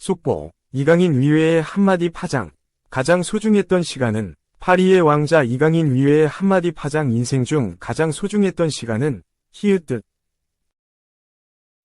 속보, 이강인 위외의 한마디 파장. 가장 소중했던 시간은 파리의 왕자 이강인 위외의 한마디 파장. 인생 중 가장 소중했던 시간은 히읗.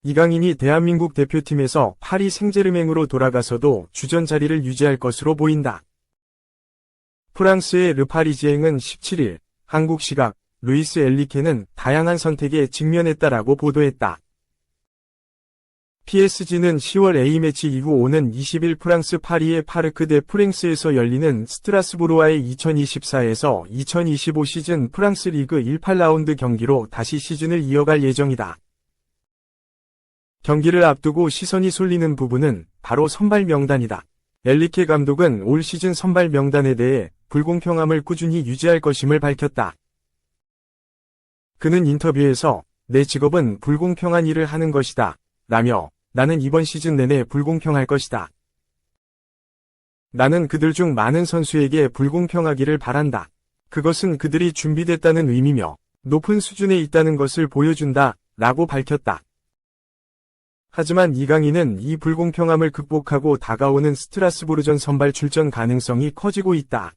이강인이 대한민국 대표팀에서 파리 생제르맹으로 돌아가서도 주전 자리를 유지할 것으로 보인다. 프랑스의 르파리지앵은 17일 한국 시각 루이스 엘리케는 다양한 선택에 직면했다라고 보도했다. PSG는 10월 A매치 이후 오는 20일 프랑스 파리의 파르크 데 프랭스에서 열리는 스트라스부르와의 2024에서 2025 시즌 프랑스 리그 18라운드 경기로 다시 시즌을 이어갈 예정이다. 경기를 앞두고 시선이 쏠리는 부분은 바로 선발 명단이다. 엘리케 감독은 올 시즌 선발 명단에 대해 불공평함을 꾸준히 유지할 것임을 밝혔다. 그는 인터뷰에서 내 직업은 불공평한 일을 하는 것이다. 라며 나는 이번 시즌 내내 불공평할 것이다. 나는 그들 중 많은 선수에게 불공평하기를 바란다. 그것은 그들이 준비됐다는 의미며 높은 수준에 있다는 것을 보여준다. 라고 밝혔다. 하지만 이강인은 이 불공평함을 극복하고 다가오는 스트라스부르전 선발 출전 가능성이 커지고 있다.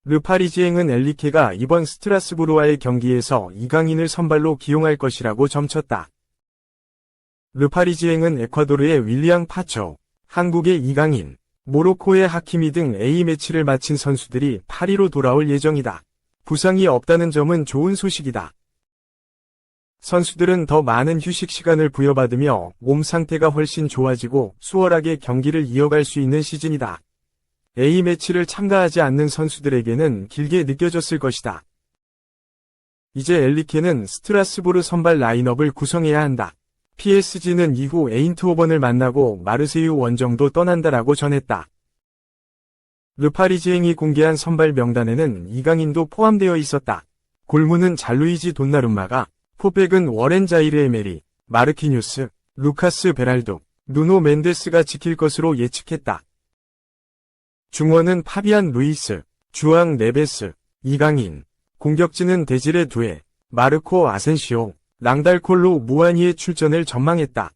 르파리지앵은 엘리케가 이번 스트라스부르와의 경기에서 이강인을 선발로 기용할 것이라고 점쳤다. 르파리지앵은 에콰도르의 윌리앙 파초, 한국의 이강인, 모로코의 하키미 등 A매치를 마친 선수들이 파리로 돌아올 예정이다. 부상이 없다는 점은 좋은 소식이다. 선수들은 더 많은 휴식 시간을 부여받으며 몸 상태가 훨씬 좋아지고 수월하게 경기를 이어갈 수 있는 시즌이다. A매치를 참가하지 않는 선수들에게는 길게 느껴졌을 것이다. 이제 엘리케는 스트라스부르 선발 라인업을 구성해야 한다. PSG는 이후 에인트호번을 만나고 마르세유 원정도 떠난다라고 전했다. 르파리지앵이 공개한 선발 명단에는 이강인도 포함되어 있었다. 골문은 잘루이지 돈나룸마가, 포백은 워렌 자이르 에메리, 마르키뉴스, 루카스 베랄도, 누노 멘데스가 지킬 것으로 예측했다. 중원은 파비안 루이스, 주앙 네베스, 이강인, 공격진은 데지레 두에, 마르코 아센시오, 랑달콜로 무아니의 출전을 전망했다.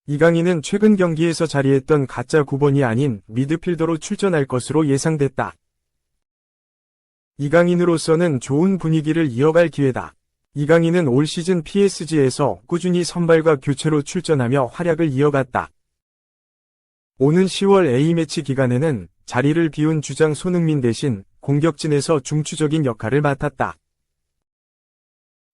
이강인은 최근 경기에서 자리했던 가짜 9번이 아닌 미드필더로 출전할 것으로 예상됐다. 이강인으로서는 좋은 분위기를 이어갈 기회다. 이강인은 올 시즌 PSG에서 꾸준히 선발과 교체로 출전하며 활약을 이어갔다. 오는 10월 A매치 기간에는 자리를 비운 주장 손흥민 대신 공격진에서 중추적인 역할을 맡았다.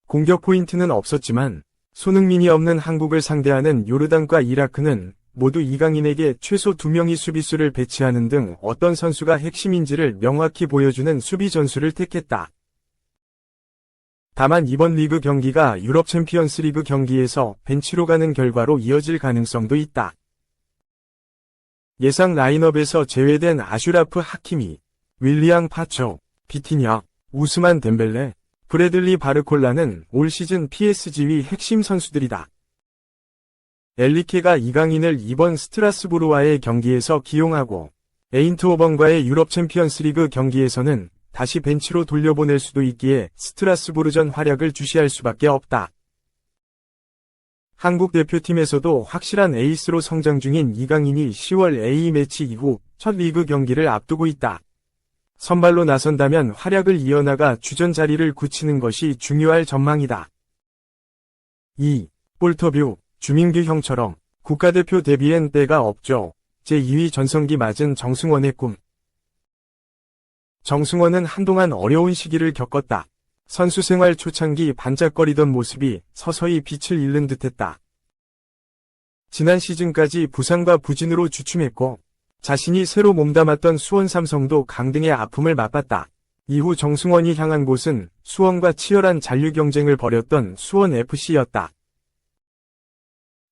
공격 포인트는 없었지만 손흥민이 없는 한국을 상대하는 요르단과 이라크는 모두 이강인에게 최소 2명의 수비수를 배치하는 등 어떤 선수가 핵심인지를 명확히 보여주는 수비 전술을 택했다. 다만 이번 리그 경기가 유럽 챔피언스 리그 경기에서 벤치로 가는 결과로 이어질 가능성도 있다. 예상 라인업에서 제외된 아슈라프 하키미, 윌리앙 파초, 비티냐, 우스만 덴벨레, 브래들리 바르콜라는 올 시즌 PSG의 핵심 선수들이다. 엘리케가 이강인을 이번 스트라스부르와의 경기에서 기용하고 에인트호번과의 유럽 챔피언스 리그 경기에서는 다시 벤치로 돌려보낼 수도 있기에 스트라스부르전 활약을 주시할 수밖에 없다. 한국 대표팀에서도 확실한 에이스로 성장 중인 이강인이 10월 A매치 이후 첫 리그 경기를 앞두고 있다. 선발로 나선다면 활약을 이어나가 주전 자리를 굳히는 것이 중요할 전망이다. 2. 볼터뷰, 주민규 형처럼 국가대표 데뷔엔 때가 없죠. 제2위 전성기 맞은 정승원의 꿈. 정승원은 한동안 어려운 시기를 겪었다. 선수 생활 초창기 반짝거리던 모습이 서서히 빛을 잃는 듯했다. 지난 시즌까지 부상과 부진으로 주춤했고 자신이 새로 몸담았던 수원 삼성도 강등의 아픔을 맛봤다. 이후 정승원이 향한 곳은 수원과 치열한 잔류 경쟁을 벌였던 수원FC였다.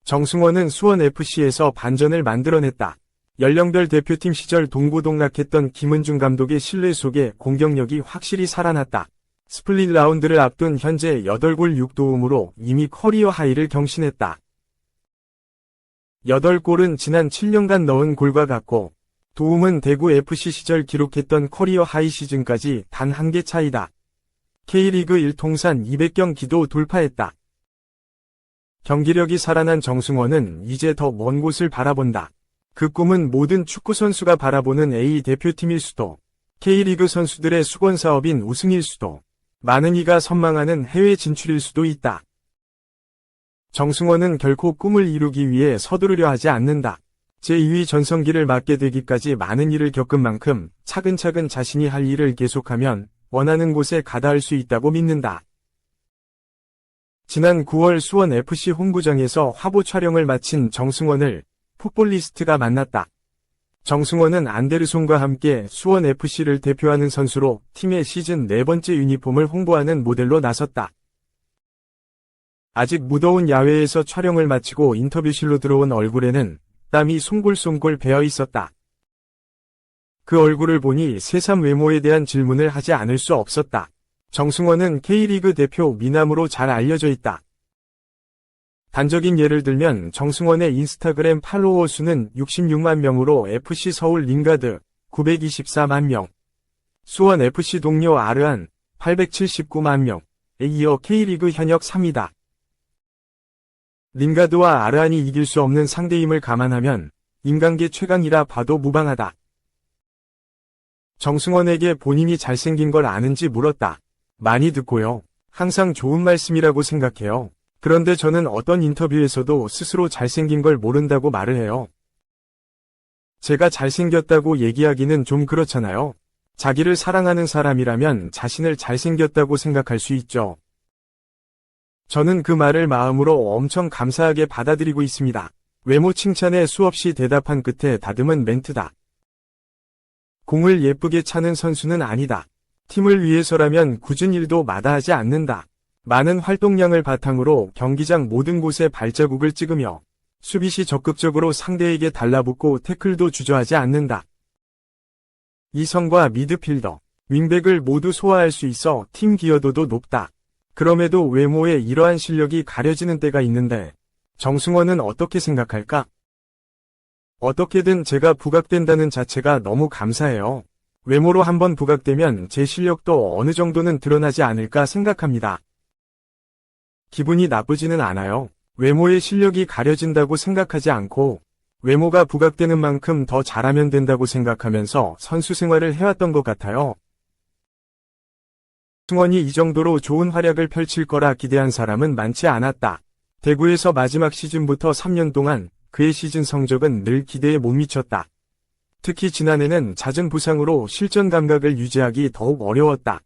정승원은 수원FC에서 반전을 만들어냈다. 연령별 대표팀 시절 동고동락했던 김은중 감독의 신뢰 속에 공격력이 확실히 살아났다. 스플릿 라운드를 앞둔 현재 8골 6도움으로 이미 커리어 하이를 경신했다. 8골은 지난 7년간 넣은 골과 같고 도움은 대구 FC 시절 기록했던 커리어 하이 시즌까지 단 한 개 차이다. K리그 1 통산 200경기도 돌파했다. 경기력이 살아난 정승원은 이제 더 먼 곳을 바라본다. 그 꿈은 모든 축구선수가 바라보는 A 대표팀일 수도, K리그 선수들의 수건 사업인 우승일 수도, 많은 이가 선망하는 해외 진출일 수도 있다. 정승원은 결코 꿈을 이루기 위해 서두르려 하지 않는다. 제2위 전성기를 맞게 되기까지 많은 일을 겪은 만큼 차근차근 자신이 할 일을 계속하면 원하는 곳에 가닿을 수 있다고 믿는다. 지난 9월 수원FC 홈구장에서 화보 촬영을 마친 정승원을 풋볼리스트가 만났다. 정승원은 안데르손과 함께 수원FC를 대표하는 선수로 팀의 시즌 4번째 유니폼을 홍보하는 모델로 나섰다. 아직 무더운 야외에서 촬영을 마치고 인터뷰실로 들어온 얼굴에는 땀이 송골송골 배어 있었다. 그 얼굴을 보니 새삼 외모에 대한 질문을 하지 않을 수 없었다. 정승원은 K리그 대표 미남으로 잘 알려져 있다. 단적인 예를 들면 정승원의 인스타그램 팔로워 수는 66만 명으로 FC 서울 링가드 924만 명, 수원 FC 동료 아르안 879만 명에 이어 K리그 현역 3위다. 링가드와 아르안이 이길 수 없는 상대임을 감안하면 인간계 최강이라 봐도 무방하다. 정승원에게 본인이 잘생긴 걸 아는지 물었다. 많이 듣고요. 항상 좋은 말씀이라고 생각해요. 그런데 저는 어떤 인터뷰에서도 스스로 잘생긴 걸 모른다고 말을 해요. 제가 잘생겼다고 얘기하기는 좀 그렇잖아요. 자기를 사랑하는 사람이라면 자신을 잘생겼다고 생각할 수 있죠. 저는 그 말을 마음으로 엄청 감사하게 받아들이고 있습니다. 외모 칭찬에 수없이 대답한 끝에 다듬은 멘트다. 공을 예쁘게 차는 선수는 아니다. 팀을 위해서라면 굳은 일도 마다하지 않는다. 많은 활동량을 바탕으로 경기장 모든 곳에 발자국을 찍으며 수비 시 적극적으로 상대에게 달라붙고 태클도 주저하지 않는다. 이성과 미드필더, 윙백을 모두 소화할 수 있어 팀 기여도도 높다. 그럼에도 외모에 이러한 실력이 가려지는 때가 있는데 정승원은 어떻게 생각할까? 어떻게든 제가 부각된다는 자체가 너무 감사해요. 외모로 한번 부각되면 제 실력도 어느 정도는 드러나지 않을까 생각합니다. 기분이 나쁘지는 않아요. 외모의 실력이 가려진다고 생각하지 않고 외모가 부각되는 만큼 더 잘하면 된다고 생각하면서 선수 생활을 해왔던 것 같아요. 승원이 이 정도로 좋은 활약을 펼칠 거라 기대한 사람은 많지 않았다. 대구에서 마지막 시즌부터 3년 동안 그의 시즌 성적은 늘 기대에 못 미쳤다. 특히 지난해는 잦은 부상으로 실전 감각을 유지하기 더욱 어려웠다.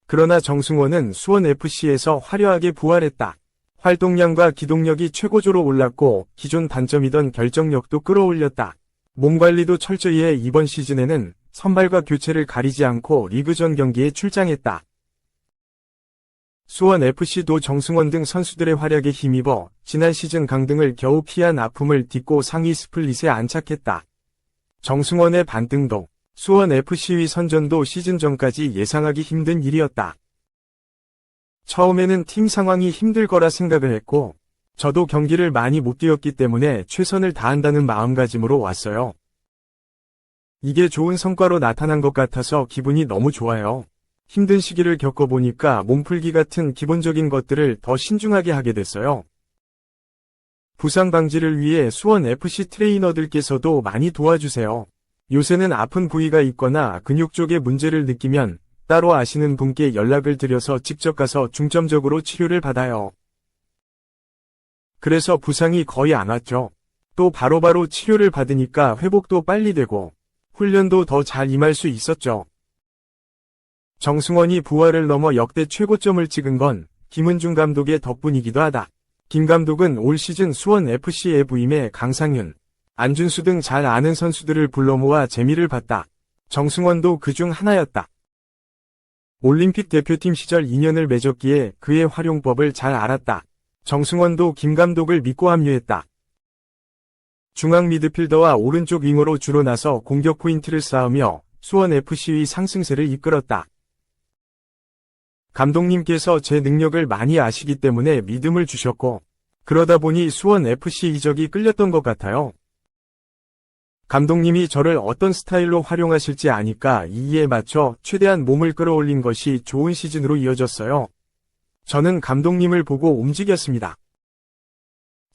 그러나 정승원은 수원FC에서 화려하게 부활했다. 활동량과 기동력이 최고조로 올랐고 기존 단점이던 결정력도 끌어올렸다. 몸관리도 철저히 해 이번 시즌에는 선발과 교체를 가리지 않고 리그전 경기에 출장했다. 수원FC도 정승원 등 선수들의 활약에 힘입어 지난 시즌 강등을 겨우 피한 아픔을 딛고 상위 스플릿에 안착했다. 정승원의 반등도 수원FC의 선전도 시즌 전까지 예상하기 힘든 일이었다. 처음에는 팀 상황이 힘들 거라 생각을 했고 저도 경기를 많이 못 뛰었기 때문에 최선을 다한다는 마음가짐으로 왔어요. 이게 좋은 성과로 나타난 것 같아서 기분이 너무 좋아요. 힘든 시기를 겪어보니까 몸풀기 같은 기본적인 것들을 더 신중하게 하게 됐어요. 부상 방지를 위해 수원FC 트레이너들께서도 많이 도와주세요. 요새는 아픈 부위가 있거나 근육 쪽에 문제를 느끼면 따로 아시는 분께 연락을 드려서 직접 가서 중점적으로 치료를 받아요. 그래서 부상이 거의 안 왔죠. 또 바로바로 치료를 받으니까 회복도 빨리 되고 훈련도 더 잘 임할 수 있었죠. 정승원이 부활을 넘어 역대 최고점을 찍은 건 김은중 감독의 덕분이기도 하다. 김 감독은 올 시즌 수원FC에 부임해 강상윤, 안준수 등 잘 아는 선수들을 불러 모아 재미를 봤다. 정승원도 그중 하나였다. 올림픽 대표팀 시절 인연을 맺었기에 그의 활용법을 잘 알았다. 정승원도 김 감독을 믿고 합류했다. 중앙 미드필더와 오른쪽 윙어로 주로 나서 공격 포인트를 쌓으며 수원FC의 상승세를 이끌었다. 감독님께서 제 능력을 많이 아시기 때문에 믿음을 주셨고 그러다 보니 수원FC 이적이 끌렸던 것 같아요. 감독님이 저를 어떤 스타일로 활용하실지 아니까 이에 맞춰 최대한 몸을 끌어올린 것이 좋은 시즌으로 이어졌어요. 저는 감독님을 보고 움직였습니다.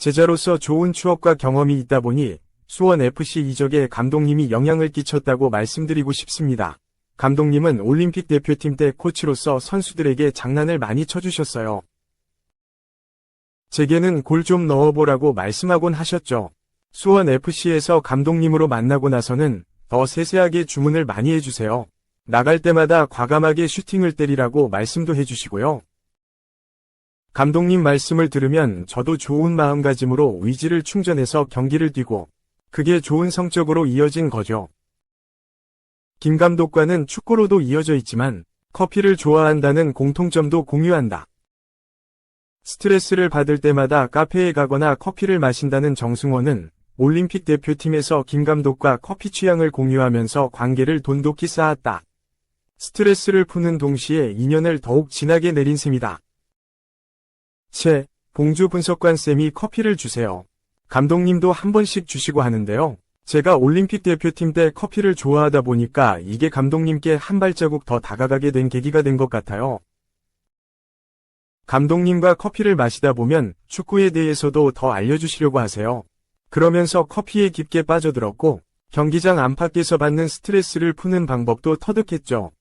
제자로서 좋은 추억과 경험이 있다 보니 수원FC 이적에 감독님이 영향을 끼쳤다고 말씀드리고 싶습니다. 감독님은 올림픽 대표팀 때 코치로서 선수들에게 장난을 많이 쳐주셨어요. 제게는 골 좀 넣어보라고 말씀하곤 하셨죠. 수원FC에서 감독님으로 만나고 나서는 더 세세하게 주문을 많이 해주세요. 나갈 때마다 과감하게 슈팅을 때리라고 말씀도 해주시고요. 감독님 말씀을 들으면 저도 좋은 마음가짐으로 의지를 충전해서 경기를 뛰고 그게 좋은 성적으로 이어진 거죠. 김 감독과는 축구로도 이어져 있지만 커피를 좋아한다는 공통점도 공유한다. 스트레스를 받을 때마다 카페에 가거나 커피를 마신다는 정승원은 올림픽 대표팀에서 김 감독과 커피 취향을 공유하면서 관계를 돈독히 쌓았다. 스트레스를 푸는 동시에 인연을 더욱 진하게 내린 셈이다. 봉주 분석관쌤이 커피를 주세요. 감독님도 한 번씩 주시고 하는데요. 제가 올림픽 대표팀 때 커피를 좋아하다 보니까 이게 감독님께 한 발자국 더 다가가게 된 계기가 된 것 같아요. 감독님과 커피를 마시다 보면 축구에 대해서도 더 알려주시려고 하세요. 그러면서 커피에 깊게 빠져들었고 경기장 안팎에서 받는 스트레스를 푸는 방법도 터득했죠.